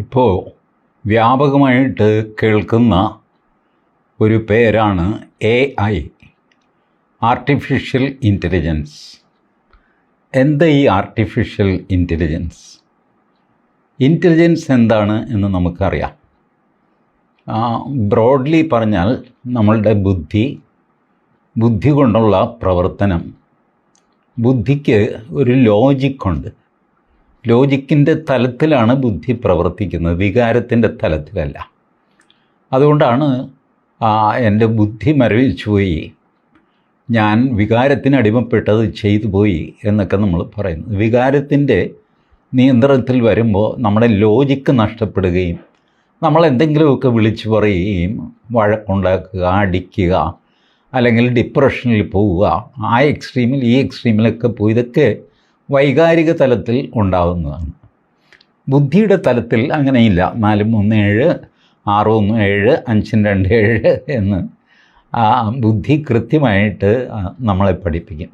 ഇപ്പോൾ വ്യാപകമായിട്ട് കേൾക്കുന്ന ഒരു പേരാണ് AI, ആർട്ടിഫിഷ്യൽ ഇൻ്റലിജൻസ്. എന്താ ഈ ആർട്ടിഫിഷ്യൽ ഇൻ്റലിജൻസ്? ഇൻ്റലിജൻസ് എന്താണ് എന്ന് നമുക്കറിയാം. ബ്രോഡ്ലി പറഞ്ഞാൽ നമ്മളുടെ ബുദ്ധി കൊണ്ടുള്ള പ്രവർത്തനം. ബുദ്ധിക്ക് ഒരു ലോജിക്കുണ്ട്. ലോജിക്കിൻ്റെ തലത്തിലാണ് ബുദ്ധി പ്രവർത്തിക്കുന്നത്, വികാരത്തിൻ്റെ തലത്തിലല്ല. അതുകൊണ്ടാണ് എൻ്റെ ബുദ്ധി മരവിച്ചു പോയി, ഞാൻ വികാരത്തിന് അടിമപ്പെട്ടത് ചെയ്തു പോയി എന്നൊക്കെ നമ്മൾ പറയുന്നത്. വികാരത്തിൻ്റെ നിയന്ത്രണത്തിൽ വരുമ്പോൾ നമ്മുടെ ലോജിക്ക് നഷ്ടപ്പെടുകയും നമ്മൾ എന്തെങ്കിലുമൊക്കെ വിളിച്ചു പറയുകയും വഴക്കുണ്ടാക്കുക, അടിക്കുക, അല്ലെങ്കിൽ ഡിപ്രഷനിൽ പോവുക, ആ എക്സ്ട്രീമിൽ ഈ എക്സ്ട്രീമിലൊക്കെ പോയി, ഇതൊക്കെ വൈകാരിക തലത്തിൽ ഉണ്ടാകുന്നതാണ്. ബുദ്ധിയുടെ തലത്തിൽ അങ്ങനെയില്ല. 4, 3, 7, 6, 1, 7, 5, 2, 7 എന്ന് ബുദ്ധി കൃത്യമായിട്ട് നമ്മളെ പഠിപ്പിക്കും.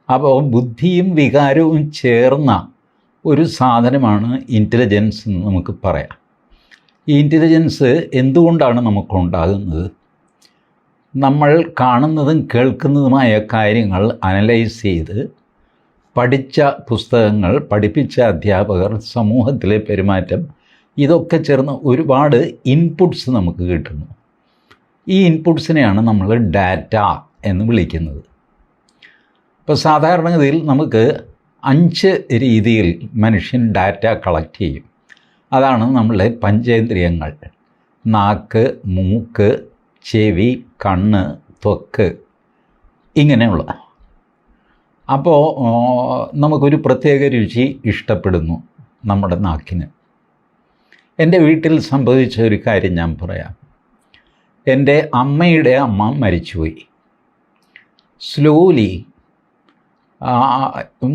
അപ്പോൾ ബുദ്ധിയും വികാരവും ചേർന്ന ഒരു സാധനമാണ് ഇൻ്റലിജൻസ് എന്ന് നമുക്ക് പറയാം. ഈ ഇൻ്റലിജൻസ് എന്തുകൊണ്ടാണ് നമുക്കുണ്ടാകുന്നത്? നമ്മൾ കാണുന്നതും കേൾക്കുന്നതുമായ കാര്യങ്ങൾ അനലൈസ് ചെയ്ത് പഠിച്ച പുസ്തകങ്ങൾ, പഠിപ്പിച്ച അധ്യാപകർ, സമൂഹത്തിലെ പെരുമാറ്റം, ഇതൊക്കെ ചേർന്ന് ഒരുപാട് ഇൻപുട്സ് നമുക്ക് കിട്ടുന്നു. ഈ ഇൻപുട്സിനെയാണ് നമ്മൾ ഡാറ്റ എന്ന് വിളിക്കുന്നത്. ഇപ്പോൾ സാധാരണഗതിയിൽ നമുക്ക് 5 രീതിയിൽ മനുഷ്യൻ ഡാറ്റ കളക്ട് ചെയ്യും. അതാണ് നമ്മളുടെ പഞ്ചേന്ദ്രിയങ്ങൾ: നാക്ക്, മൂക്ക്, ചെവി, കണ്ണ്, ത്വക്ക്, ഇങ്ങനെയുള്ള. അപ്പോൾ നമുക്കൊരു പ്രത്യേക രുചി ഇഷ്ടപ്പെടുന്നു നമ്മുടെ നാക്കിന്. എൻ്റെ വീട്ടിൽ സംഭവിച്ച ഒരു കാര്യം ഞാൻ പറയാം. എൻ്റെ അമ്മയുടെ അമ്മ മരിച്ചുപോയി. സ്ലോലി,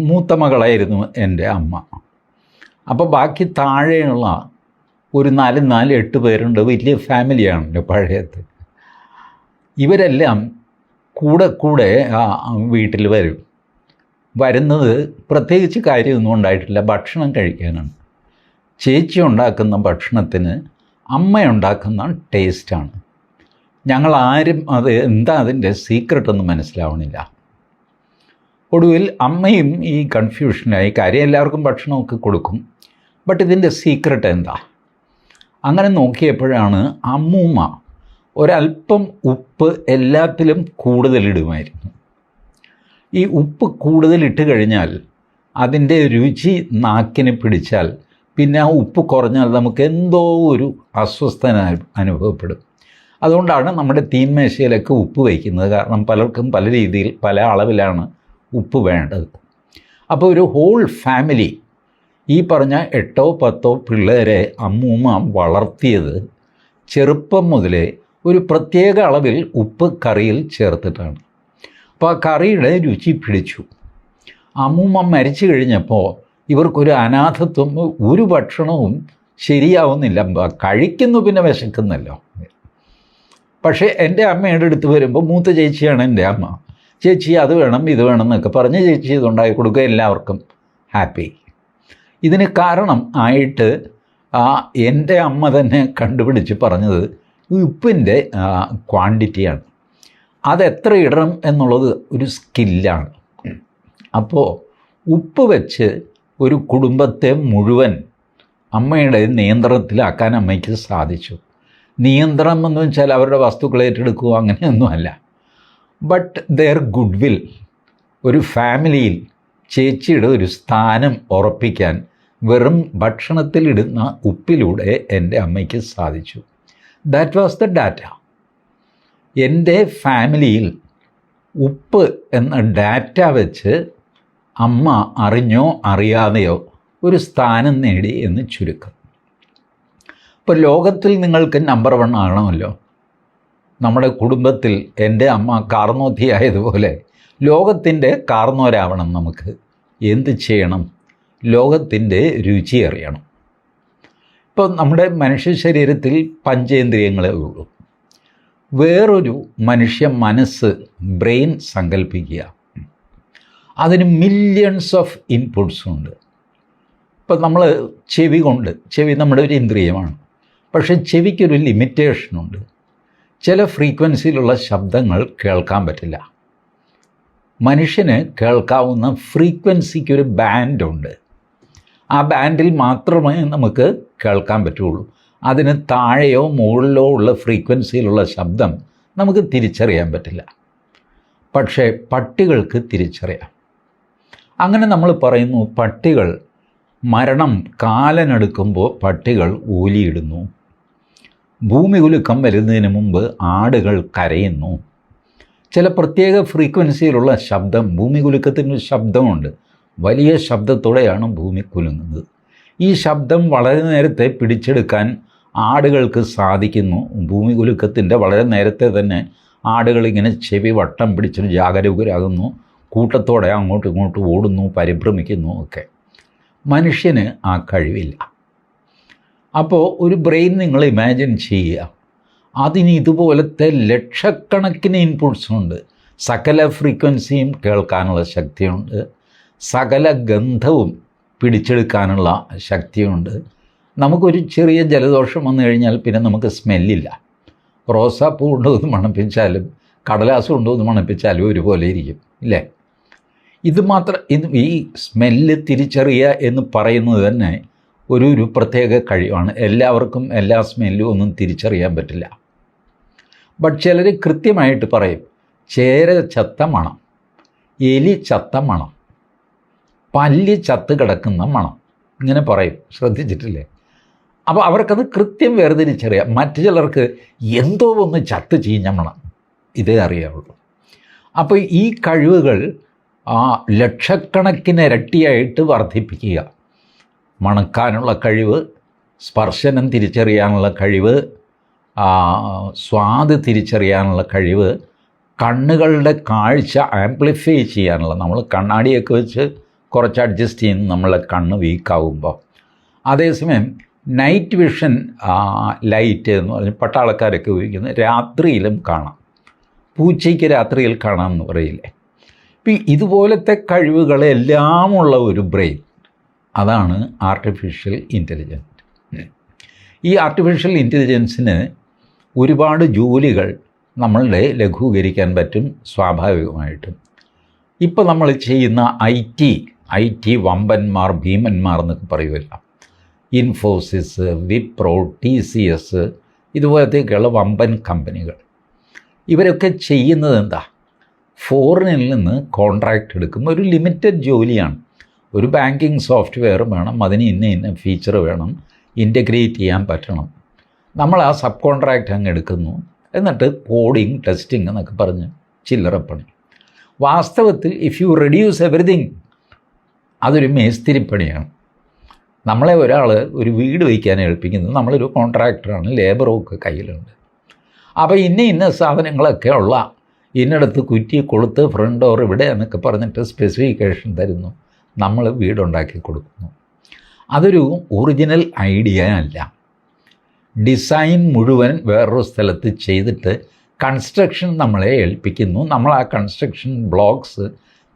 മൂത്ത മകളായിരുന്നു എൻ്റെ അമ്മ. അപ്പോൾ ബാക്കി താഴെയുള്ള ഒരു 8 പേരുണ്ട്. വലിയ ഫാമിലിയാണല്ലോ പഴയത്. ഇവരെല്ലാം കൂടെ വീട്ടിൽ വരുന്നത് പ്രത്യേകിച്ച് കാര്യമൊന്നും ഉണ്ടായിട്ടില്ല, ഭക്ഷണം കഴിക്കാനാണ്. ചേച്ചി ഉണ്ടാക്കുന്ന ഭക്ഷണത്തിന് അമ്മയുണ്ടാക്കുന്ന ടേസ്റ്റാണ്. ഞങ്ങളാരും എന്താ അതിൻ്റെ സീക്രട്ടൊന്നും മനസ്സിലാവണില്ല. ഒടുവിൽ അമ്മയും ഈ കൺഫ്യൂഷനായി. കാര്യം എല്ലാവർക്കും ഭക്ഷണമൊക്കെ കൊടുക്കും, ബട്ട് ഇതിൻ്റെ സീക്രട്ട് എന്താ? അങ്ങനെ നോക്കിയപ്പോഴാണ് അമ്മൂമ്മ ഒരല്പം ഉപ്പ് എല്ലാത്തിലും കൂടുതലിടുമായിരുന്നു. ഈ ഉപ്പ് കൂടുതലിട്ട് കഴിഞ്ഞാൽ അതിൻ്റെ രുചി നാക്കിന് പിടിച്ചാൽ പിന്നെ ആ ഉപ്പ് കുറഞ്ഞാൽ നമുക്ക് എന്തോ ഒരു അസ്വസ്ഥത അനുഭവപ്പെടും. അതുകൊണ്ടാണ് നമ്മുടെ തീന്മേശയിലൊക്കെ ഉപ്പ് വയ്ക്കുന്നത്. കാരണം പലർക്കും പല രീതിയിൽ പല അളവിലാണ് ഉപ്പ് വേണ്ടത്. അപ്പോൾ ഒരു ഹോൾ ഫാമിലി, ഈ പറഞ്ഞ 8 or 10 പിള്ളേരെ അമ്മൂമ്മ വളർത്തിയത് ചെറുപ്പം മുതലേ ഒരു പ്രത്യേക അളവിൽ ഉപ്പ് കറിയിൽ ചേർത്തിട്ടാണ്. അപ്പോൾ ആ കറിയുടെ രുചി പിടിച്ചു. അമ്മൂമ്മ മരിച്ചു കഴിഞ്ഞപ്പോൾ ഇവർക്കൊരു അനാഥത്വം, ഒരു ഭക്ഷണവും ശരിയാവുന്നില്ല. കഴിക്കുന്നു, പിന്നെ വിശക്കുന്നല്ലോ. പക്ഷേ എൻ്റെ അമ്മയുടെ അടുത്ത് വരുമ്പോൾ, മൂത്ത ചേച്ചിയാണ് എൻ്റെ അമ്മ, ചേച്ചി അത് വേണം ഇത് വേണം എന്നൊക്കെ പറഞ്ഞ് ചേച്ചി ഇതുണ്ടാക്കി കൊടുക്കുക, എല്ലാവർക്കും ഹാപ്പി. ഇതിന് കാരണം ആയിട്ട് എൻ്റെ അമ്മ തന്നെ കണ്ടുപിടിച്ച് പറഞ്ഞത് ഉപ്പിൻ്റെ ക്വാണ്ടിറ്റിയാണ്. അതെത്ര ഇടണം എന്നുള്ളത് ഒരു സ്കില്ലാണ്. അപ്പോൾ ഉപ്പ് വെച്ച് ഒരു കുടുംബത്തെ മുഴുവൻ അമ്മയുടെ നിയന്ത്രണത്തിലാക്കാൻ അമ്മയ്ക്ക് സാധിച്ചു. നിയന്ത്രണം എന്ന് വെച്ചാൽ അവരുടെ വസ്തുക്കൾ ഏറ്റെടുക്കുക അങ്ങനെയൊന്നുമല്ല, ബട്ട് ദെയർ ഗുഡ് വിൽ. ഒരു ഫാമിലിയിൽ ചേച്ചിയുടെ ഒരു സ്ഥാനം ഉറപ്പിക്കാൻ വെറും ഭക്ഷണത്തിലിടുന്ന ഉപ്പിലൂടെ എൻ്റെ അമ്മയ്ക്ക് സാധിച്ചു. That was the data. എൻ്റെ ഫാമിലിയിൽ ഉപ്പ് എന്ന ഡാറ്റ വെച്ച് അമ്മ അറിഞ്ഞോ അറിയാതെയോ ഒരു സ്ഥാനം നേടി എന്ന് ചുരുക്കം. ഇപ്പോൾ ലോകത്തിൽ നിങ്ങൾക്ക് നമ്പർ 1 ആകണമല്ലോ. നമ്മുടെ കുടുംബത്തിൽ എൻ്റെ അമ്മ കാർന്നോത്തിയായതുപോലെ ലോകത്തിൻ്റെ കാർന്നോരാവണം. നമുക്ക് എന്ത് ചെയ്യണം? ലോകത്തിൻ്റെ രുചി അറിയണം. ഇപ്പോൾ നമ്മുടെ മനുഷ്യ ശരീരത്തിൽ പഞ്ചേന്ദ്രിയങ്ങളേ ഉള്ളൂ. വേറൊരു മനുഷ്യ മനസ്സ്, ബ്രെയിൻ സങ്കല്പിക്കുക. അതിന് മില്യൺസ് ഓഫ് ഇൻപുട്സ് ഉണ്ട്. ഇപ്പം നമ്മൾ ചെവി നമ്മുടെ ഒരു ഇന്ദ്രിയമാണ്. പക്ഷേ ചെവിക്കൊരു ലിമിറ്റേഷനുണ്ട്. ചില ഫ്രീക്വൻസിയിലുള്ള ശബ്ദങ്ങൾ കേൾക്കാൻ പറ്റില്ല. മനുഷ്യന് കേൾക്കാവുന്ന ഫ്രീക്വൻസിക്കൊരു ബാൻഡുണ്ട്. ആ ബാൻഡിൽ മാത്രമേ നമുക്ക് കേൾക്കാൻ പറ്റുള്ളൂ. അതിന് താഴെയോ മുകളിലോ ഉള്ള ഫ്രീക്വൻസിയിലുള്ള ശബ്ദം നമുക്ക് തിരിച്ചറിയാൻ പറ്റില്ല. പക്ഷേ പട്ടികൾക്ക് തിരിച്ചറിയാം. അങ്ങനെ നമ്മൾ പറയുന്നു, പട്ടികൾ മരണം കാലനെടുക്കുമ്പോൾ പട്ടികൾ ഊലിയിടുന്നു. ഭൂമി കുലുക്കം വരുന്നതിന് മുമ്പ് ആടുകൾ കരയുന്നു. ചില പ്രത്യേക ഫ്രീക്വൻസിയിലുള്ള ശബ്ദം, ഭൂമി കുലുക്കത്തിന് ശബ്ദമുണ്ട്. വലിയ ശബ്ദത്തോടെയാണ് ഭൂമി കുലുങ്ങുന്നത്. ഈ ശബ്ദം വളരെ നേരത്തെ പിടിച്ചെടുക്കാൻ ആടുകൾക്ക് സാധിക്കുന്നു. ഭൂമി കുലുക്കത്തിൻ്റെ വളരെ നേരത്തെ തന്നെ ആടുകളിങ്ങനെ ചെവി വട്ടം പിടിച്ചൊരു ജാഗരൂകരാകുന്നു. കൂട്ടത്തോടെ അങ്ങോട്ടും ഇങ്ങോട്ടും ഓടുന്നു, പരിഭ്രമിക്കുന്നു ഒക്കെ. മനുഷ്യന് ആ കഴിവില്ല. അപ്പോൾ ഒരു ബ്രെയിൻ നിങ്ങൾ ഇമാജിൻ ചെയ്യുക. അതിന് ഇതുപോലത്തെ ലക്ഷക്കണക്കിന് ഇൻപുട്സ് ഉണ്ട്. സകല ഫ്രീക്വൻസിയും കേൾക്കാനുള്ള ശക്തിയുണ്ട്. സകല ഗന്ധവും പിടിച്ചെടുക്കാനുള്ള ശക്തിയുണ്ട്. നമുക്കൊരു ചെറിയ ജലദോഷം വന്നു കഴിഞ്ഞാൽ പിന്നെ നമുക്ക് സ്മെല്ലില്ല. റോസാപ്പൂ കൊണ്ടുവന്ന് മണപ്പിച്ചാലും കടലാസ് കൊണ്ടുവന്ന് മണപ്പിച്ചാലും ഒരുപോലെ ഇരിക്കും, ഇല്ലേ? ഇത് ഈ സ്മെല്ല് തിരിച്ചറിയുക എന്ന് പറയുന്നത് തന്നെ ഒരു പ്രത്യേക കഴിവാണ്. എല്ലാവർക്കും എല്ലാ സ്മെല്ലും ഒന്നും തിരിച്ചറിയാൻ പറ്റില്ല. ബട്ട് ചിലർ കൃത്യമായിട്ട് പറയും, ചേര ചത്ത മണം, എലി ചത്ത മണം, പല്ലി ചത്ത് കിടക്കുന്ന മണം, ഇങ്ങനെ പറയും. ശ്രദ്ധിച്ചിട്ടില്ലേ? അപ്പോൾ അവർക്കത് കൃത്യം വേർതിരിച്ചറിയാം. മറ്റു ചിലർക്ക് എന്തോ ഒന്ന് ചത്ത് ചീഞ്ഞ മണം, ഇതേ അറിയാവുള്ളൂ. അപ്പോൾ ഈ കഴിവുകൾ ലക്ഷക്കണക്കിന് ഇരട്ടിയായിട്ട് വർദ്ധിപ്പിക്കുക. മണക്കാനുള്ള കഴിവ്, സ്പർശനം തിരിച്ചറിയാനുള്ള കഴിവ്, സ്വാദ് തിരിച്ചറിയാനുള്ള കഴിവ്, കണ്ണുകളുടെ കാഴ്ച ആംപ്ലിഫൈ ചെയ്യാനുള്ള, നമ്മൾ കണ്ണാടിയൊക്കെ വെച്ച് കുറച്ച് അഡ്ജസ്റ്റ് ചെയ്യുന്നു നമ്മളെ കണ്ണ് വീക്കാവുമ്പോൾ. അതേസമയം നൈറ്റ് വിഷൻ ലൈറ്റ് എന്ന് പറഞ്ഞ് പട്ടാളക്കാരൊക്കെ ഉപയോഗിക്കുന്നത് രാത്രിയിലും കാണാം. പൂച്ചയ്ക്ക് രാത്രിയിൽ കാണാമെന്ന് പറയില്ലേ? ഇപ്പം ഇതുപോലത്തെ കഴിവുകളെല്ലാമുള്ള ഒരു ബ്രെയിൻ, അതാണ് ആർട്ടിഫിഷ്യൽ ഇൻ്റലിജൻസ്. ഈ ആർട്ടിഫിഷ്യൽ ഇൻ്റലിജൻസിന് ഒരുപാട് ജോലികൾ നമ്മളുടെ ലഘൂകരിക്കാൻ പറ്റും സ്വാഭാവികമായിട്ടും. ഇപ്പോൾ നമ്മൾ ചെയ്യുന്ന ഐ ടി വമ്പന്മാർ, ഭീമന്മാർ എന്നൊക്കെ പറയുമല്ല, ഇൻഫോസിസ്, വിപ്രോ, TCS, ഇതുപോലത്തേക്കുള്ള വമ്പൻ കമ്പനികൾ, ഇവരൊക്കെ ചെയ്യുന്നത് എന്താ? ഫോറിനിൽ നിന്ന് കോൺട്രാക്റ്റ് എടുക്കും. ഒരു ലിമിറ്റഡ് ജോലിയാണ്. ഒരു ബാങ്കിങ് സോഫ്റ്റ്വെയർ വേണം, അതിന് ഇന്ന ഫീച്ചർ വേണം, ഇൻ്റഗ്രേറ്റ് ചെയ്യാൻ പറ്റണം. നമ്മൾ ആ സബ് കോൺട്രാക്റ്റ് അങ്ങ് എടുക്കുന്നു. എന്നിട്ട് കോഡിങ്, ടെസ്റ്റിംഗ് എന്നൊക്കെ പറഞ്ഞ് ചില്ലറപ്പണി. വാസ്തവത്തിൽ ഇഫ് യു റെഡ്യൂസ് എവറിതിങ്, അതൊരു മേസ്തിരിപ്പണിയാണ്. നമ്മളെ ഒരാൾ ഒരു വീട് വയ്ക്കാൻ ഏൽപ്പിക്കുന്നത്, നമ്മളൊരു കോൺട്രാക്ടറാണ്, ലേബറും ഒക്കെ കയ്യിലുണ്ട്. അപ്പോൾ ഇന്ന സാധനങ്ങളൊക്കെ ഉള്ള ഇന്നടത്ത് കുറ്റി കൊളുത്ത് ഫ്രണ്ട് ഡോർ ഇവിടെ എന്നൊക്കെ പറഞ്ഞിട്ട് സ്പെസിഫിക്കേഷൻ തരുന്നു. നമ്മൾ വീടുണ്ടാക്കി കൊടുക്കുന്നു. അതൊരു ഒറിജിനൽ ഐഡിയ അല്ല. ഡിസൈൻ മുഴുവൻ വേറൊരു സ്ഥലത്ത് ചെയ്തിട്ട് കൺസ്ട്രക്ഷൻ നമ്മളെ ഏൽപ്പിക്കുന്നു. നമ്മൾ ആ കൺസ്ട്രക്ഷൻ ബ്ലോക്സ്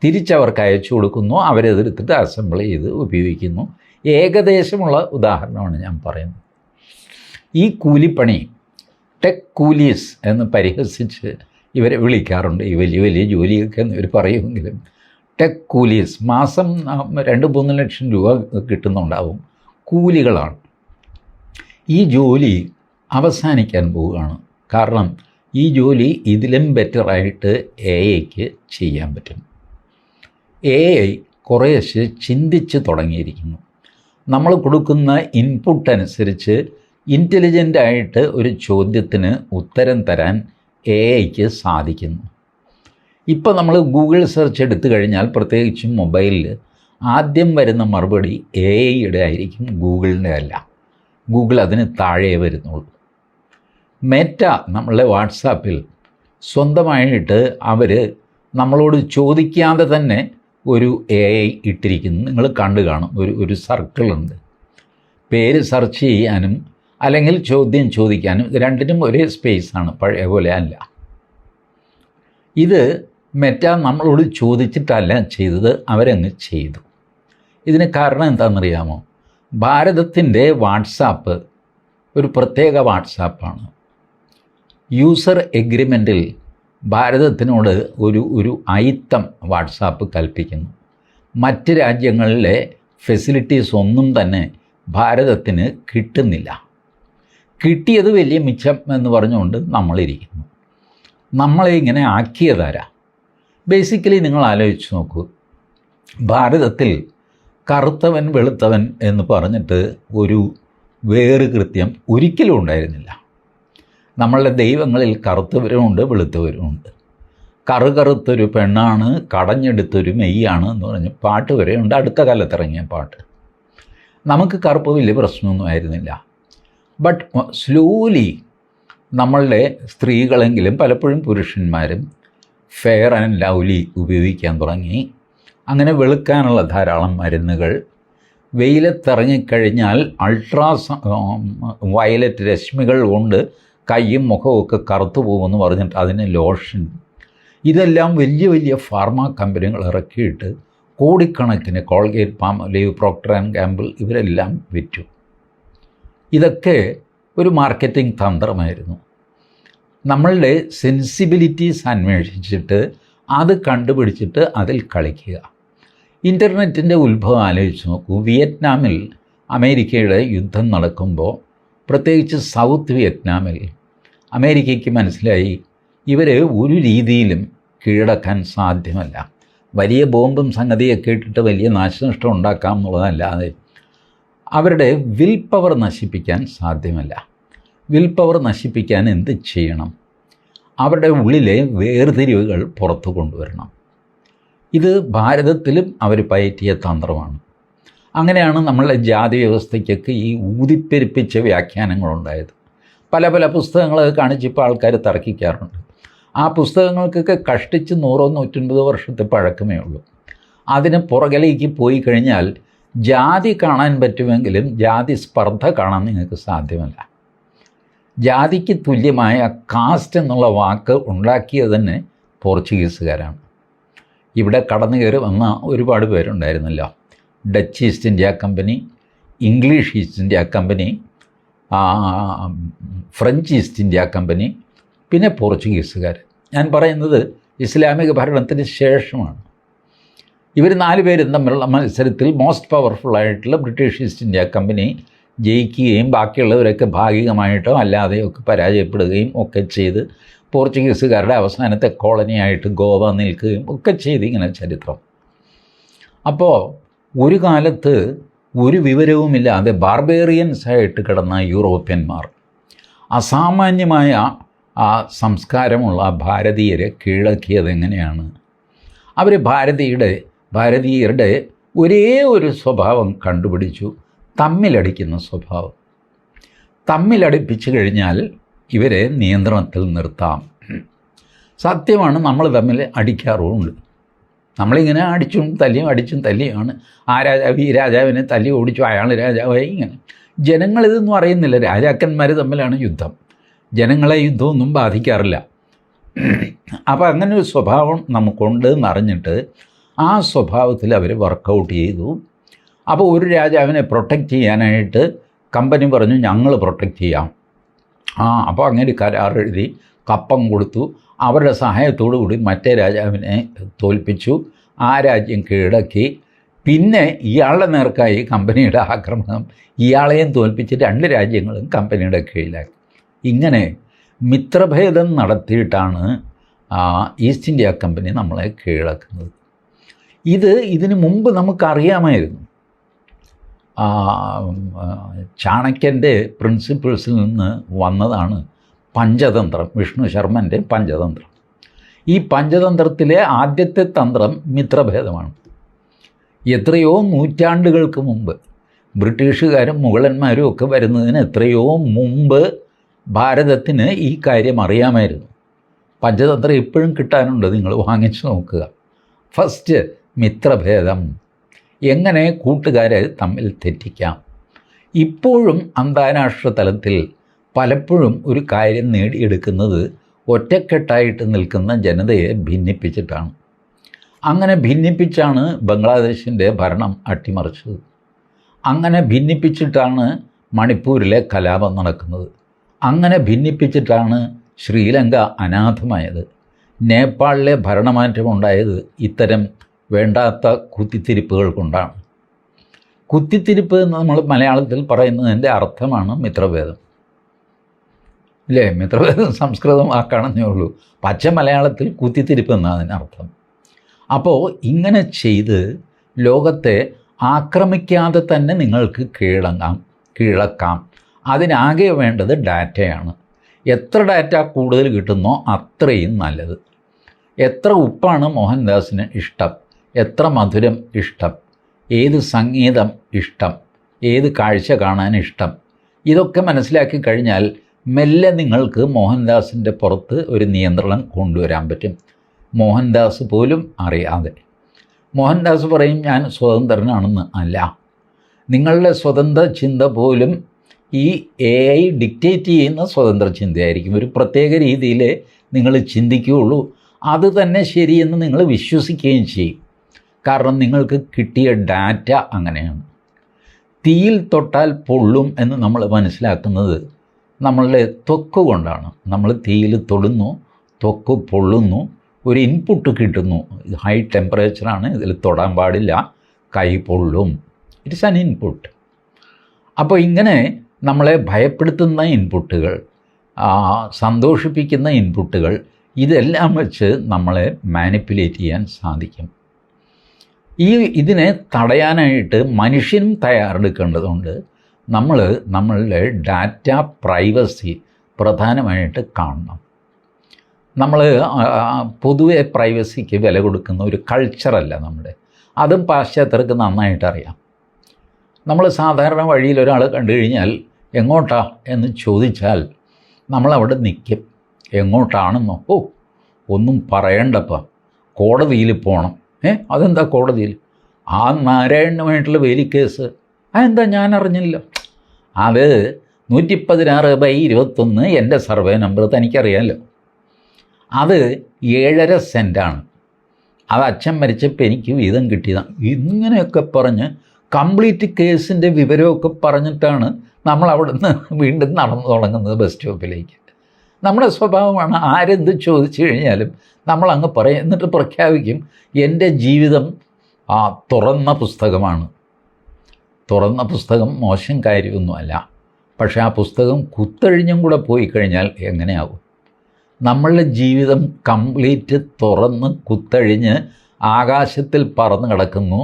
തിരിച്ചവർക്ക് അയച്ചു കൊടുക്കുന്നു. അവരെടുത്തിട്ട് അസംബിൾ ചെയ്ത് ഉപയോഗിക്കുന്നു. ഏകദേശമുള്ള ഉദാഹരണമാണ് ഞാൻ പറയുന്നത്. ഈ കൂലിപ്പണി ടെക് കൂലീസ് എന്ന് പരിഹസിച്ച് ഇവരെ വിളിക്കാറുണ്ട്. ഈ വലിയ വലിയ ജോലിയൊക്കെ ഇവർ പറയുമെങ്കിലും ടെക് കൂലീസ് മാസം 2-3 ലക്ഷം രൂപ കിട്ടുന്നുണ്ടാവും. കൂലികളാണ്. ഈ ജോലി അവസാനിക്കാൻ പോവുകയാണ്. കാരണം ഈ ജോലി ഇതിലും ബെറ്ററായിട്ട് AI ചെയ്യാൻ പറ്റും. AI കുറേശ്ശെ ചിന്തിച്ച് തുടങ്ങിയിരിക്കുന്നു. നമ്മൾ കൊടുക്കുന്ന ഇൻപുട്ട് അനുസരിച്ച് ഇൻ്റലിജൻ്റായിട്ട് ഒരു ചോദ്യത്തിന് ഉത്തരം തരാൻ AI സാധിക്കുന്നു. ഇപ്പോൾ നമ്മൾ ഗൂഗിൾ സെർച്ച് എടുത്തു കഴിഞ്ഞാൽ, പ്രത്യേകിച്ചും മൊബൈലിൽ, ആദ്യം വരുന്ന മറുപടി AI ആയിരിക്കും, ഗൂഗിളിൻ്റെ അല്ല. ഗൂഗിൾ അതിന് താഴെ വരുന്നുള്ളൂ. മെറ്റ, നമ്മളുടെ വാട്സാപ്പിൽ സ്വന്തമായിട്ട് അവർ നമ്മളോട് ചോദിക്കാതെ തന്നെ ഒരു AI ഇട്ടിരിക്കുന്നു. നിങ്ങൾ കണ്ടു കാണും. ഒരു സർക്കിളുണ്ട്. പേര് സെർച്ച് ചെയ്യാനും അല്ലെങ്കിൽ ചോദ്യം ചോദിക്കാനും, രണ്ടിനും ഒരേ സ്പേസാണ്, പഴയ പോലെ അല്ല. ഇത് മെറ്റ നമ്മളോട് ചോദിച്ചിട്ടല്ല ചെയ്തത്, അവരങ്ങ് ചെയ്തു. ഇതിന് കാരണം എന്താണെന്നറിയാമോ? ഭാരതത്തിൻ്റെ വാട്സാപ്പ് ഒരു പ്രത്യേക വാട്സാപ്പാണ്. യൂസർ എഗ്രിമെൻറ്റിൽ ഭാരതത്തിനോട് ഒരു അയിത്തം വാട്സാപ്പ് കൽപ്പിക്കുന്നു. മറ്റ് രാജ്യങ്ങളിലെ ഫെസിലിറ്റീസ് ഒന്നും തന്നെ ഭാരതത്തിന് കിട്ടുന്നില്ല. കിട്ടിയത് വലിയ മിച്ചം എന്ന് പറഞ്ഞുകൊണ്ട് നമ്മളിരിക്കുന്നു. നമ്മളെ ഇങ്ങനെ ആക്കിയതാരാ? ബേസിക്കലി നിങ്ങൾ ആലോചിച്ച് നോക്കൂ. ഭാരതത്തിൽ കറുത്തവൻ വെളുത്തവൻ എന്ന് പറഞ്ഞിട്ട് ഒരു വേറുകൃത്യം ഒരിക്കലും ഉണ്ടായിരുന്നില്ല. നമ്മളുടെ ദൈവങ്ങളിൽ കറുത്തവരുമുണ്ട് വെളുത്തവരുമുണ്ട്. കറുകറുത്തൊരു പെണ്ണാണ്, കടഞ്ഞെടുത്തൊരു മെയ്യാണ് എന്ന് പറഞ്ഞ് പാട്ട് വരെയുണ്ട്. അടുത്ത കാലത്തിറങ്ങിയ പാട്ട്. നമുക്ക് കറുപ്പ് വലിയ പ്രശ്നമൊന്നും ആയിരുന്നില്ല. ബട്ട് സ്ലോലി നമ്മളുടെ സ്ത്രീകളെങ്കിലും പലപ്പോഴും പുരുഷന്മാരും ഫെയർ ആൻഡ് ലവ്ലി ഉപയോഗിക്കാൻ തുടങ്ങി. അങ്ങനെ വെളുക്കാനുള്ള ധാരാളം മരുന്നുകൾ, വെയിലത്തിറങ്ങിക്കഴിഞ്ഞാൽ വയലറ്റ് രശ്മികൾ കൊണ്ട് കൈയും മുഖമൊക്കെ കറുത്തു പോകുമെന്ന് പറഞ്ഞിട്ട് അതിന് ലോഷൻ, ഇതെല്ലാം വലിയ വലിയ ഫാർമ കമ്പനികൾ ഇറക്കിയിട്ട് കോടിക്കണക്കിന് കോൾഗേറ്റ്, പാൽമോളിവ്, പ്രോക്ടർ ആൻഡ് ഗാമ്പിൾ ഇവരെല്ലാം വിറ്റു. ഇതൊക്കെ ഒരു മാർക്കറ്റിംഗ് തന്ത്രമായിരുന്നു. നമ്മളുടെ സെൻസിബിലിറ്റീസ് അന്വേഷിച്ചിട്ട് അത് കണ്ടുപിടിച്ചിട്ട് അതിൽ കളിക്കുക. ഇൻ്റർനെറ്റിൻ്റെ ഉത്ഭവം ആലോചിച്ച് നോക്കൂ. വിയറ്റ്നാമിൽ അമേരിക്കയുടെ യുദ്ധം നടക്കുമ്പോൾ, പ്രത്യേകിച്ച് സൗത്ത് വിയറ്റ്നാമിൽ അമേരിക്കയ്ക്ക് മനസ്സിലായി ഇവർ ഒരു രീതിയിലും കീഴടക്കാൻ സാധ്യമല്ല. വലിയ ബോംബും സംഗതിയൊക്കെ ഇട്ടിട്ട് വലിയ നാശനഷ്ടം ഉണ്ടാക്കാം എന്നുള്ളതല്ലാതെ അവരുടെ വിൽ പവർ നശിപ്പിക്കാൻ സാധ്യമല്ല. വിൽ പവർ നശിപ്പിക്കാൻ എന്ത് ചെയ്യണം? അവരുടെ ഉള്ളിലെ വേർതിരിവുകൾ പുറത്തു കൊണ്ടുവരണം. ഇത് ഭാരതത്തിലും അവർ പയറ്റിയ തന്ത്രമാണ്. അങ്ങനെയാണ് നമ്മളുടെ ജാതി വ്യവസ്ഥയ്ക്കൊക്കെ ഈ ഊതിപ്പെരുപ്പിച്ച വ്യാഖ്യാനങ്ങളുണ്ടായത്. പല പല പുസ്തകങ്ങൾ കാണിച്ചിപ്പോൾ ആൾക്കാർ തർക്കിക്കാറുണ്ട്. ആ പുസ്തകങ്ങൾക്കൊക്കെ കഷ്ടിച്ച് 100-150 വർഷത്തെ പഴക്കമേ ഉള്ളൂ. അതിന് പുറകിലേക്ക് പോയി കഴിഞ്ഞാൽ ജാതി കാണാൻ പറ്റുമെങ്കിലും ജാതി സ്പർദ്ധ കാണാൻ നിങ്ങൾക്ക് സാധ്യമല്ല. ജാതിക്ക് തുല്യമായ കാസ്റ്റ് എന്നുള്ള വാക്ക് ഉണ്ടാക്കിയത് തന്നെ പോർച്ചുഗീസുകാരാണ്. ഇവിടെ കടന്നു കയറി വന്ന ഒരുപാട് പേരുണ്ടായിരുന്നല്ലോ. Dutch East India company, English East India company, French East India company, പിന്നെ പോർച്ചുഗീസുകാർ. ഞാൻ പറയുന്നത് ഇസ്ലാമിക ഭരണത്തിന് ശേഷമാണ്. ഇവർ 4 പേരും തമ്മിലുള്ള മത്സരത്തിൽ മോസ്റ്റ് പവർഫുള്ളായിട്ടുള്ള ബ്രിട്ടീഷ് ഈസ്റ്റ് ഇന്ത്യ കമ്പനി ജയിക്കുകയും ബാക്കിയുള്ളവരൊക്കെ ഭാഗികമായിട്ടോ അല്ലാതെയോ ഒക്കെ പരാജയപ്പെടുകയും ഒക്കെ ചെയ്ത് പോർച്ചുഗീസുകാരുടെ അവസാനത്തെ കോളനിയായിട്ട് ഗോവ നിൽക്കുകയും ഒക്കെ ചെയ്ത് ഇങ്ങനെ ചരിത്രം. അപ്പോൾ ഒരു കാലത്ത് ഒരു വിവരവുമില്ലാതെ ബാർബേറിയൻസായിട്ട് കിടന്ന യൂറോപ്യന്മാർ അസാമാന്യമായ ആ സംസ്കാരമുള്ള ഭാരതീയരെ കീഴടക്കിയത് എങ്ങനെയാണ്? അവർ ഭാരതീയരുടെ ഒരേ ഒരു സ്വഭാവം കണ്ടുപിടിച്ചു, തമ്മിലടിക്കുന്ന സ്വഭാവം. തമ്മിലടിപ്പിച്ചു കഴിഞ്ഞാൽ ഇവരെ നിയന്ത്രണത്തിൽ നിർത്താം. സത്യമാണ്, നമ്മൾ തമ്മിൽ അടിക്കാറുമുണ്ട്. നമ്മളിങ്ങനെ അടിച്ചും തല്ലിയാണ് ആ രാജാവ് ഈ രാജാവിനെ തല്ലി ഓടിച്ചു, അയാൾ രാജാവായി. ഇങ്ങനെ ജനങ്ങളിതൊന്നും അറിയുന്നില്ല. രാജാക്കന്മാർ തമ്മിലാണ് യുദ്ധം. ജനങ്ങളെ യുദ്ധമൊന്നും ബാധിക്കാറില്ല. അപ്പോൾ അങ്ങനെ ഒരു സ്വഭാവം നമുക്കുണ്ട് എന്നറിഞ്ഞിട്ട് ആ സ്വഭാവത്തിൽ അവർ വർക്കൗട്ട് ചെയ്തു. അപ്പോൾ ഒരു രാജാവിനെ പ്രൊട്ടക്റ്റ് ചെയ്യാനായിട്ട് കമ്പനി പറഞ്ഞു, ഞങ്ങൾ പ്രൊട്ടക്റ്റ് ചെയ്യാം. അപ്പോൾ അങ്ങനെ കരാർ എഴുതി കപ്പം കൊടുത്തു. അവരുടെ സഹായത്തോടു കൂടി മറ്റേ രാജാവിനെ തോൽപ്പിച്ചു. ആ രാജ്യം കീഴടക്കി. പിന്നെ ഇയാളുടെ നേർക്കായി കമ്പനിയുടെ ആക്രമണം. ഇയാളെയും തോൽപ്പിച്ച് 2 രാജ്യങ്ങളും കമ്പനിയുടെ കീഴിലാക്കി. ഇങ്ങനെ മിത്രഭേദം നടത്തിയിട്ടാണ് ഈസ്റ്റ് ഇന്ത്യ കമ്പനി നമ്മളെ കീഴടക്കുന്നത്. ഇതിനു മുമ്പ് നമുക്കറിയാമായിരുന്നു. ചാണക്യൻ്റെ പ്രിൻസിപ്പിൾസിൽ നിന്ന് വന്നതാണ് പഞ്ചതന്ത്രം, വിഷ്ണു ശർമ്മൻ്റെ പഞ്ചതന്ത്രം. ഈ പഞ്ചതന്ത്രത്തിലെ ആദ്യത്തെ തന്ത്രം മിത്രഭേദമാണ്. എത്രയോ നൂറ്റാണ്ടുകൾക്ക് മുമ്പ്, ബ്രിട്ടീഷുകാരും മുഗളന്മാരും ഒക്കെ വരുന്നതിന് എത്രയോ മുമ്പ് ഭാരതത്തിന് ഈ കാര്യം അറിയാമായിരുന്നു. പഞ്ചതന്ത്രം ഇപ്പോഴും കിട്ടാനുണ്ട്, നിങ്ങൾ വാങ്ങിച്ചു നോക്കുക. ഫസ്റ്റ് മിത്രഭേദം, എങ്ങനെ കൂട്ടുകാരെ തമ്മിൽ തെറ്റിക്കാം. ഇപ്പോഴും അന്താരാഷ്ട്ര തലത്തിൽ പലപ്പോഴും ഒരു കാര്യം നേടിയെടുക്കുന്നത് ഒറ്റക്കെട്ടായിട്ട് നിൽക്കുന്ന ജനതയെ ഭിന്നിപ്പിച്ചിട്ടാണ്. അങ്ങനെ ഭിന്നിപ്പിച്ചാണ് ബംഗ്ലാദേശിൻ്റെ ഭരണം അട്ടിമറിച്ചത്. അങ്ങനെ ഭിന്നിപ്പിച്ചിട്ടാണ് മണിപ്പൂരിലെ കലാപം നടക്കുന്നത്. അങ്ങനെ ഭിന്നിപ്പിച്ചിട്ടാണ് ശ്രീലങ്ക അനാഥമായത്. നേപ്പാളിലെ ഭരണമാറ്റമുണ്ടായത് ഇത്തരം വേണ്ടാത്ത കുത്തിത്തിരിപ്പുകൾ കൊണ്ടാണ്. കുത്തിത്തിരിപ്പ് എന്ന് നമ്മൾ മലയാളത്തിൽ പറയുന്നതിൻ്റെ അർത്ഥമാണ് മിത്രഭേദം. ഇല്ലേ? മിത്രഭേദം സംസ്കൃതം വാക്കാണെന്നേ ഉള്ളൂ. പച്ച മലയാളത്തിൽ കുത്തിത്തിരിപ്പ് എന്നാണ് അതിനർത്ഥം. അപ്പോൾ ഇങ്ങനെ ചെയ്ത് ലോകത്തെ ആക്രമിക്കാതെ തന്നെ നിങ്ങൾക്ക് കീഴടക്കാം. അതിനാകെ വേണ്ടത് ഡാറ്റയാണ്. എത്ര ഡാറ്റ കൂടുതൽ കിട്ടുന്നോ അത്രയും നല്ലത്. എത്ര ഉപ്പാണ് മോഹൻദാസിന് ഇഷ്ടം, എത്ര മധുരം ഇഷ്ടം, ഏത് സംഗീതം ഇഷ്ടം, ഏത് കാഴ്ച കാണാൻ ഇഷ്ടം, ഇതൊക്കെ മനസ്സിലാക്കി കഴിഞ്ഞാൽ മെല്ലെ നിങ്ങൾക്ക് മോഹൻദാസിൻ്റെ പുറത്ത് ഒരു നിയന്ത്രണം കൊണ്ടുവരാൻ പറ്റും. മോഹൻദാസ് പോലും അറിയാതെ. മോഹൻദാസ് പറയും ഞാൻ സ്വതന്ത്രനാണെന്ന്. അല്ല, നിങ്ങളുടെ സ്വതന്ത്ര ചിന്ത പോലും ഈ AI ഡിക്റ്റേറ്റ് ചെയ്യുന്ന സ്വതന്ത്ര ചിന്തയായിരിക്കും. ഒരു പ്രത്യേക രീതിയിൽ നിങ്ങൾ ചിന്തിക്കുകയുള്ളൂ. അത് തന്നെ ശരിയെന്ന് നിങ്ങൾ വിശ്വസിക്കുകയും ചെയ്യും. കാരണം നിങ്ങൾക്ക് കിട്ടിയ ഡാറ്റ അങ്ങനെയാണ്. തീയിൽ തൊട്ടാൽ പൊള്ളും എന്ന് നമ്മൾ മനസ്സിലാക്കുന്നത് നമ്മളുടെ ത്വക്ക് കൊണ്ടാണ്. നമ്മൾ തീയിൽ തൊടുന്നു, ത്വക്ക് പൊള്ളുന്നു, ഒരു ഇൻപുട്ട് കിട്ടുന്നു. ഹൈ ടെമ്പറേച്ചറാണ്, ഇതിൽ തൊടാൻ പാടില്ല, കൈ പൊള്ളും. It's an input. അപ്പോൾ ഇങ്ങനെ നമ്മളെ ഭയപ്പെടുത്തുന്ന ഇൻപുട്ടുകൾ, സന്തോഷിപ്പിക്കുന്ന ഇൻപുട്ടുകൾ, ഇതെല്ലാം വെച്ച് നമ്മളെ മാനിപ്പുലേറ്റ് ചെയ്യാൻ സാധിക്കും. ഇതിനെ തടയാനായിട്ട് മനുഷ്യനും തയ്യാറെടുക്കേണ്ടതുണ്ട്. നമ്മളുടെ ഡാറ്റ പ്രൈവസി പ്രധാനമായിട്ട് കാണണം. നമ്മൾ പൊതുവെ പ്രൈവസിക്ക് വില കൊടുക്കുന്ന ഒരു കൾച്ചറല്ല നമ്മുടെ. അതും പാശ്ചാത്യർക്ക് നന്നായിട്ട് അറിയാം. നമ്മൾ സാധാരണ വഴിയിൽ ഒരാൾ കണ്ടു കഴിഞ്ഞാൽ എങ്ങോട്ടാ എന്ന് ചോദിച്ചാൽ നമ്മളവിടെ നിൽക്കും. എങ്ങോട്ടാണെന്നോ? ഓ, ഒന്നും പറയണ്ടപ്പം, കോടതിയിൽ പോകണം. അതെന്താ കോടതിയിൽ? ആ നാരായണനുമായിട്ടുള്ള വേലിക്കേസ്. അതെന്താ ഞാൻ അറിഞ്ഞില്ല. അത് 116/21 എൻ്റെ സർവേ നമ്പർ തനിക്കറിയാമല്ലോ. അത് 7.5 സെൻറ്റാണ്. അത് അച്ഛൻ മരിച്ചപ്പോൾ എനിക്ക് വീതം കിട്ടിയതാണ്. ഇങ്ങനെയൊക്കെ പറഞ്ഞ് കംപ്ലീറ്റ് കേസിൻ്റെ വിവരമൊക്കെ പറഞ്ഞിട്ടാണ് നമ്മൾ അവിടെ നിന്ന് വീണ്ടും നടന്നു തുടങ്ങുന്നത് ബസ് സ്റ്റോപ്പിലേക്ക്. നമ്മുടെ സ്വഭാവമാണ്. ആരെന്ത് ചോദിച്ചു കഴിഞ്ഞാലും നമ്മളങ്ങ് പറയും. എന്നിട്ട് പ്രഖ്യാപിക്കും എൻ്റെ ജീവിതം തുറന്ന പുസ്തകമാണ്. തുറന്ന പുസ്തകം മോശം കാര്യമൊന്നുമല്ല. പക്ഷേ ആ പുസ്തകം കുത്തഴിഞ്ഞും കൂടെ പോയി കഴിഞ്ഞാൽ എങ്ങനെയാവും? നമ്മളുടെ ജീവിതം കംപ്ലീറ്റ് തുറന്ന് കുത്തഴിഞ്ഞ് ആകാശത്തിൽ പറന്ന് കിടക്കുന്നു.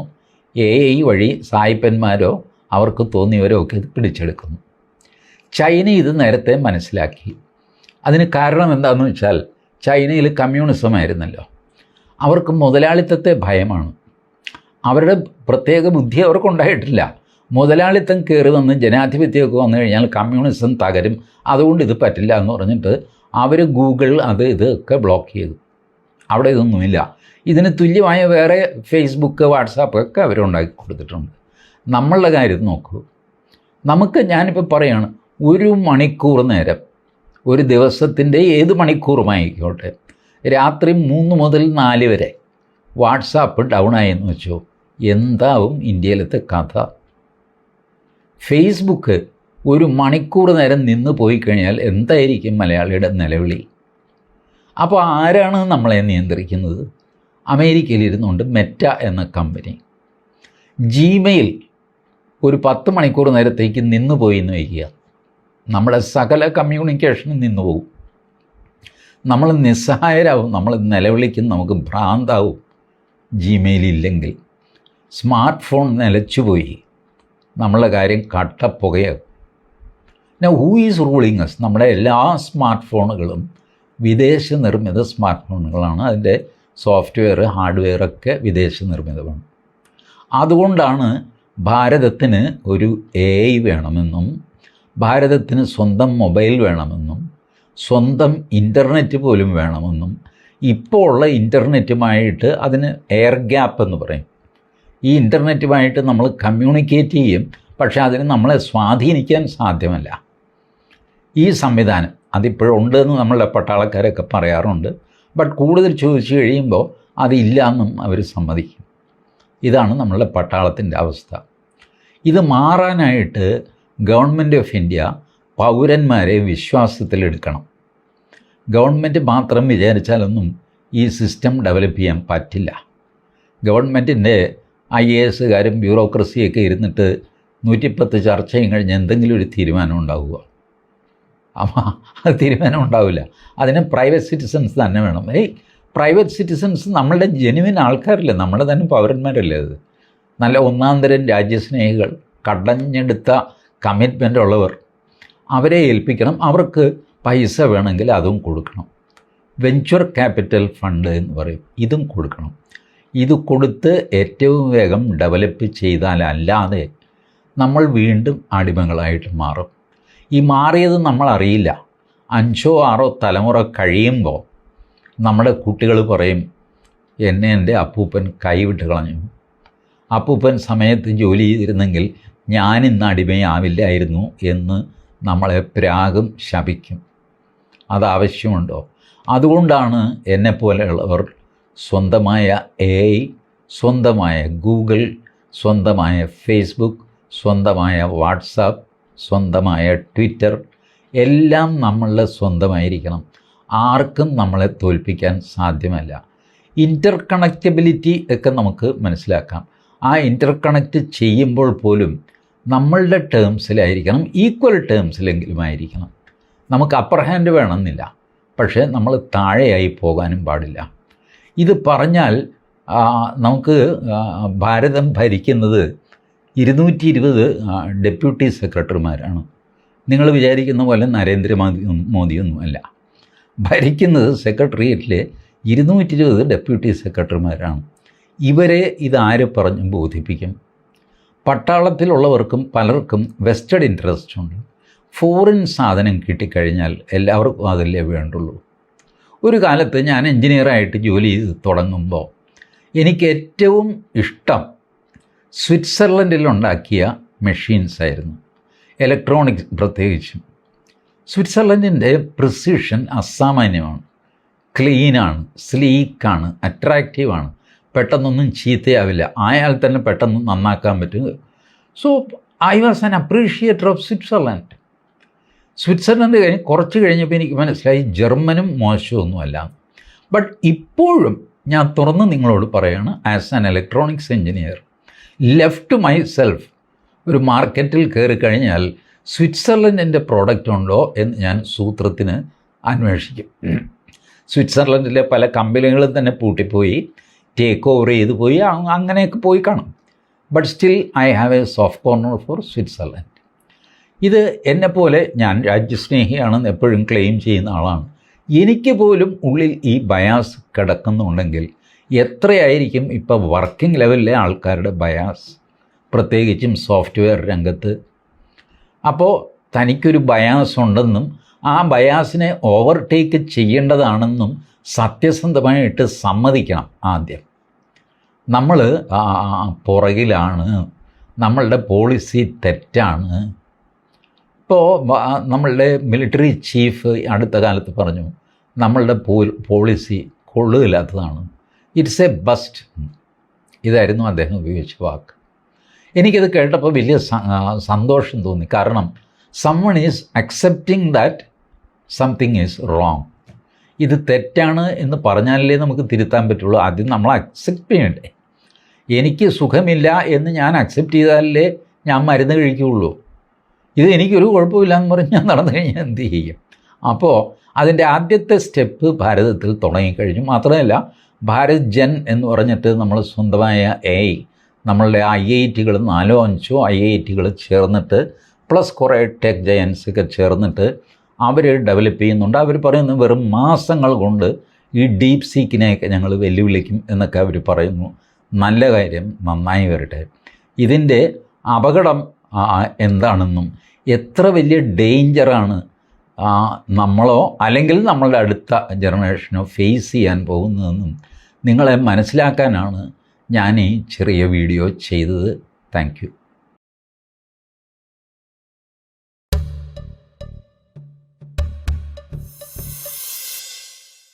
AI വഴി സായിപ്പന്മാരോ അവർക്ക് തോന്നിയവരോ ഒക്കെ ഇത് പിടിച്ചെടുക്കുന്നു. ചൈന ഇത് നേരത്തെ മനസ്സിലാക്കി. അതിന് കാരണം എന്താണെന്ന് വെച്ചാൽ ചൈനയിൽ കമ്മ്യൂണിസം ആയിരുന്നല്ലോ. അവർക്ക് മുതലാളിത്തത്തെ ഭയമാണ്. അവരുടെ പ്രത്യേക ബുദ്ധി അവർക്കുണ്ടായിട്ടില്ല. മുതലാളിത്തം കയറി വന്ന് ജനാധിപത്യമൊക്കെ വന്നു കഴിഞ്ഞാൽ കമ്മ്യൂണിസം തകരും, അതുകൊണ്ട് ഇത് പറ്റില്ല എന്ന് പറഞ്ഞിട്ട് അവർ ഗൂഗിൾ ഇതൊക്കെ ബ്ലോക്ക് ചെയ്തു. അവിടെ ഇതൊന്നുമില്ല. ഇതിന് തുല്യമായ വേറെ ഫേസ്ബുക്ക്, വാട്സാപ്പ് ഒക്കെ അവരുണ്ടാക്കി കൊടുത്തിട്ടുണ്ട്. നമ്മളുടെ കാര്യം നോക്കൂ. ഞാനിപ്പോൾ പറയുകയാണ്, 1 മണിക്കൂർ നേരം, ഒരു ദിവസത്തിൻ്റെ ഏത് മണിക്കൂറുമായിക്കോട്ടെ, രാത്രി 3 മുതൽ 4 വരെ വാട്സാപ്പ് ഡൗൺ ആയെന്ന് വെച്ചോ, എന്താവും ഇന്ത്യയിലത്തെ കഥ? ഫേസ്ബുക്ക് 1 മണിക്കൂർ നേരം നിന്ന് പോയി കഴിഞ്ഞാൽ എന്തായിരിക്കും മലയാളിയുടെ നിലവിളി? അപ്പോൾ ആരാണ് നമ്മളെ നിയന്ത്രിക്കുന്നത്? അമേരിക്കയിലിരുന്നുകൊണ്ട് മെറ്റ എന്ന കമ്പനി. ജിമെയിൽ 10 മണിക്കൂർ നേരത്തേക്ക് നിന്ന് പോയി എന്ന് വയ്ക്കുക, നമ്മുടെ സകല കമ്മ്യൂണിക്കേഷനും നിന്ന് പോകും. നമ്മൾ നിസ്സഹായരാകും, നമ്മൾ നിലവിളിക്കും, നമുക്ക് ഭ്രാന്താവും. ജിമെയിലില്ലെങ്കിൽ സ്മാർട്ട് ഫോൺ നിലച്ചുപോയി, നമ്മളുടെ കാര്യം കട്ടപ്പുകയാകും. പിന്നെ ഹൂ ഈസ് റൂളിങ് അസ്? നമ്മുടെ എല്ലാ സ്മാർട്ട് ഫോണുകളും വിദേശ നിർമ്മിത സ്മാർട്ട് ഫോണുകളാണ്. അതിൻ്റെ സോഫ്റ്റ്വെയർ, ഹാർഡ്വെയറൊക്കെ വിദേശ നിർമ്മിതമാണ്. അതുകൊണ്ടാണ് ഭാരതത്തിന് ഒരു AI വേണമെന്നും, ഭാരതത്തിന് സ്വന്തം മൊബൈൽ വേണമെന്നും, സ്വന്തം ഇൻ്റർനെറ്റ് പോലും വേണമെന്നും, ഇപ്പോൾ ഉള്ള ഇൻ്റർനെറ്റുമായിട്ട് അതിന് എയർ ഗ്യാപ്പ് എന്ന് പറയും. ഈ ഇൻ്റർനെറ്റുമായിട്ട് നമ്മൾ കമ്മ്യൂണിക്കേറ്റ് ചെയ്യും, പക്ഷേ അതിന് നമ്മളെ സ്വാധീനിക്കാൻ സാധ്യമല്ല. ഈ സംവിധാനം അതിപ്പോഴുണ്ട് എന്ന് നമ്മളുടെ പട്ടാളക്കാരൊക്കെ പറയാറുണ്ട്. ബട്ട് കൂടുതൽ ചോദിച്ചു കഴിയുമ്പോൾ അതില്ല എന്നും അവർ സമ്മതിക്കും. ഇതാണ് നമ്മളുടെ പട്ടാളത്തിൻ്റെ അവസ്ഥ. ഇത് മാറാനായിട്ട് ഗവൺമെൻറ് ഓഫ് ഇന്ത്യ പൗരന്മാരെ വിശ്വാസത്തിലെടുക്കണം. ഗവൺമെൻറ് മാത്രം വിചാരിച്ചാലൊന്നും ഈ സിസ്റ്റം ഡെവലപ്പ് ചെയ്യാൻ പറ്റില്ല. ഗവൺമെൻറ്റിൻ്റെ IASകാരും ബ്യൂറോക്രസിയൊക്കെ ഇരുന്നിട്ട് 110 ചർച്ചയും കഴിഞ്ഞ് എന്തെങ്കിലും ഒരു തീരുമാനം ഉണ്ടാവുക? അപ്പോൾ അത് തീരുമാനം ഉണ്ടാവില്ല. അതിന് പ്രൈവറ്റ് സിറ്റിസൺസ് തന്നെ വേണം. പ്രൈവറ്റ് സിറ്റിസൺസ് നമ്മളുടെ ജെനുവിൻ ആൾക്കാരല്ലേ, നമ്മുടെ തന്നെ പൗരന്മാരല്ലേ. അത് നല്ല ഒന്നാന്തരം രാജ്യസ്നേഹികൾ, കടഞ്ഞെടുത്ത കമ്മിറ്റ്മെൻ്റ് ഉള്ളവർ, അവരെ ഏൽപ്പിക്കണം. അവർക്ക് പൈസ വേണമെങ്കിൽ അതും കൊടുക്കണം. വെഞ്ചർ ക്യാപിറ്റൽ ഫണ്ട് എന്ന് പറയും, ഇതും കൊടുക്കണം. ഇത് കൊടുത്ത് ഏറ്റവും വേഗം ഡെവലപ്പ് ചെയ്താലല്ലാതെ നമ്മൾ വീണ്ടും അടിമകളായിട്ട് മാറും. ഈ മാറിയത് നമ്മളറിയില്ല. 5 or 6 തലമുറ കഴിയുമ്പോൾ നമ്മുടെ കുട്ടികൾ പറയും, എന്നെ എൻ്റെ അപ്പൂപ്പൻ കൈവിട്ട് കളഞ്ഞു, അപ്പൂപ്പൻ സമയത്ത് ജോലി ചെയ്തിരുന്നെങ്കിൽ ഞാനിന്ന് അടിമയാവില്ലായിരുന്നു എന്ന് നമ്മളെ പ്രാഗും ശപിക്കും. അതാവശ്യമുണ്ടോ? അതുകൊണ്ടാണ് എന്നെപ്പോലെയുള്ളവർ സ്വന്തമായ AI, സ്വന്തമായ ഗൂഗിൾ, സ്വന്തമായ ഫേസ്ബുക്ക്, സ്വന്തമായ വാട്സാപ്പ്, സ്വന്തമായ ട്വിറ്റർ എല്ലാം നമ്മളുടെ സ്വന്തമായിരിക്കണം. ആർക്കും നമ്മളെ തോൽപ്പിക്കാൻ സാധ്യമല്ല. ഇൻ്റർ കണക്റ്റബിലിറ്റി ഒക്കെ നമുക്ക് മനസ്സിലാക്കാം. ആ ഇൻ്റർ കണക്റ്റ് ചെയ്യുമ്പോൾ പോലും നമ്മളുടെ ടേംസിലായിരിക്കണം, ഈക്വൽ ടേംസിലെങ്കിലും ആയിരിക്കണം. നമുക്ക് അപ്പർ ഹാൻഡ് വേണമെന്നില്ല, പക്ഷേ നമ്മൾ താഴെയായി പോകാനും പാടില്ല. ഇത് പറഞ്ഞാൽ നമുക്ക് ഭാരതം ഭരിക്കുന്നത് 220 ഡെപ്യൂട്ടി സെക്രട്ടറിമാരാണ്. നിങ്ങൾ വിചാരിക്കുന്ന പോലെ നരേന്ദ്രമോദിയൊന്നുമല്ല. ഭരിക്കുന്നത് സെക്രട്ടേറിയറ്റിലെ 220 ഡെപ്യൂട്ടി സെക്രട്ടറിമാരാണ്. ഇവരെ ഇതാര് പറഞ്ഞ് ബോധിപ്പിക്കും? പട്ടാളത്തിലുള്ളവർക്കും പലർക്കും വെസ്റ്റഡ് ഇൻട്രസ്റ്റ് ഉണ്ട്. ഫോറിൻ സാധനം കിട്ടിക്കഴിഞ്ഞാൽ എല്ലാവർക്കും അതല്ലേ വേണ്ടുള്ളൂ. ഒരു കാലത്ത് ഞാൻ എൻജിനീയറായിട്ട് ജോലി ചെയ്ത് തുടങ്ങുമ്പോൾ എനിക്ക് ഏറ്റവും ഇഷ്ടം സ്വിറ്റ്സർലൻഡിലുണ്ടാക്കിയ മെഷീൻസായിരുന്നു, ഇലക്ട്രോണിക്സ് പ്രത്യേകിച്ചും. സ്വിറ്റ്സർലൻഡിൻ്റെ പ്രിസിഷൻ അസാമാന്യമാണ്. ക്ലീനാണ്, സ്ലീക്കാണ്, അട്രാക്റ്റീവാണ്, പെട്ടെന്നൊന്നും ചീത്തയാവില്ല, ആയാൽ തന്നെ പെട്ടെന്ന് നന്നാക്കാൻ പറ്റും. So I was an appreciator of Switzerland. Switzerland കുറച്ച് കഴിഞ്ഞപ്പോൾ എനിക്ക് മനസ്സിലായി ജർമ്മനും മോശമൊന്നുമല്ല. ബട്ട് ഇപ്പോഴും ഞാൻ തുറന്ന് നിങ്ങളോട് പറയുകയാണ്, as an electronics engineer left my self ഒരു മാർക്കറ്റിൽ കയറി കഴിഞ്ഞാൽ സ്വിറ്റ്സർലൻഡിൻ്റെ പ്രോഡക്റ്റ് ഉണ്ടോ എന്ന് ഞാൻ സൂത്രത്തിന് അന്വേഷിക്കും. സ്വിറ്റ്സർലൻഡിലെ പല കമ്പനികളും തന്നെ പൂട്ടിപ്പോയി, ടേക്ക് ഓവർ ചെയ്ത് പോയി, അങ്ങനെയൊക്കെ പോയി കാണും. But still I have a soft corner for Switzerland. ഇത് എന്നെപ്പോലെ ഞാൻ രാജ്യസ്നേഹിയാണെന്ന് എപ്പോഴും ക്ലെയിം ചെയ്യുന്ന ആളാണ്. എനിക്ക് പോലും ഉള്ളിൽ ഈ ബയാസ് കിടക്കുന്നുണ്ടെങ്കിൽ എത്രയായിരിക്കും ഇപ്പോൾ വർക്കിംഗ് ലെവലിലെ ആൾക്കാരുടെ ബയാസ്, പ്രത്യേകിച്ചും സോഫ്റ്റ്വെയർ രംഗത്ത്. അപ്പോൾ തനിക്കൊരു ബയാസ് ഉണ്ടെന്നും ആ ബയാസിനെ ഓവർടേക്ക് ചെയ്യേണ്ടതാണെന്നും സത്യസന്ധമായിട്ട് സമ്മതിക്കണം. ആദ്യം നമ്മൾ പുറകിലാണ്, നമ്മളുടെ പോളിസി തെറ്റാണ്. ഇപ്പോൾ നമ്മളുടെ മിലിറ്ററി ചീഫ് അടുത്ത കാലത്ത് പറഞ്ഞു നമ്മളുടെ പോളിസി കൊള്ളുകയില്ലാത്തതാണ്, ഇറ്റ്സ് എ ബസ്റ്റ്. ഇതായിരുന്നു അദ്ദേഹം ഉപയോഗിച്ച വാക്ക്. എനിക്കത് കേട്ടപ്പോൾ വലിയ സന്തോഷം തോന്നി. കാരണം someone is accepting that something is wrong. ഇത് തെറ്റാണ് എന്ന് പറഞ്ഞാലേ നമുക്ക് തിരുത്താൻ പറ്റുള്ളൂ. ആദ്യം നമ്മൾ അക്സെപ്റ്റ് ചെയ്യണ്ടേ. എനിക്ക് സുഖമില്ല എന്ന് ഞാൻ അക്സെപ്റ്റ് ചെയ്താലേ ഞാൻ മരുന്ന് കഴിക്കുകയുള്ളൂ. ഇത് എനിക്കൊരു കുഴപ്പമില്ല എന്ന് പറഞ്ഞ് ഞാൻ നടന്നു കഴിഞ്ഞാൽ എന്ത് ചെയ്യും? അപ്പോൾ അതിൻ്റെ ആദ്യത്തെ സ്റ്റെപ്പ് ഭാരതത്തിൽ തുടങ്ങിക്കഴിഞ്ഞു. മാത്രമല്ല ഭാരത് ജൻ എന്ന് പറഞ്ഞിട്ട് നമ്മൾ സ്വന്തമായ നമ്മളുടെ IITകൾ 4-5 IITകൾ ചേർന്നിട്ട് പ്ലസ് കുറേ ടെക് ജയൻസൊക്കെ ചേർന്നിട്ട് അവർ ഡെവലപ്പ് ചെയ്യുന്നുണ്ട്. അവർ പറയുന്നത് വെറും മാസങ്ങൾ കൊണ്ട് ഈ ഡീപ് സീക്കിനെയൊക്കെ ഞങ്ങൾ വെല്ലുവിളിക്കും എന്നൊക്കെ അവർ പറയുന്നു. നല്ല കാര്യം, നന്നായി വരട്ടെ. ഇതിൻ്റെ അപകടം എന്താണെന്നും എത്ര വലിയ ഡേഞ്ചറാണ് നമ്മളോ അല്ലെങ്കിൽ നമ്മളുടെ അടുത്ത ജനറേഷനോ ഫേസ് ചെയ്യാൻ പോകുന്നതെന്നും നിങ്ങളെ മനസ്സിലാക്കാനാണ് ഞാൻ ഈ ചെറിയ വീഡിയോ ചെയ്തത്. Thank you.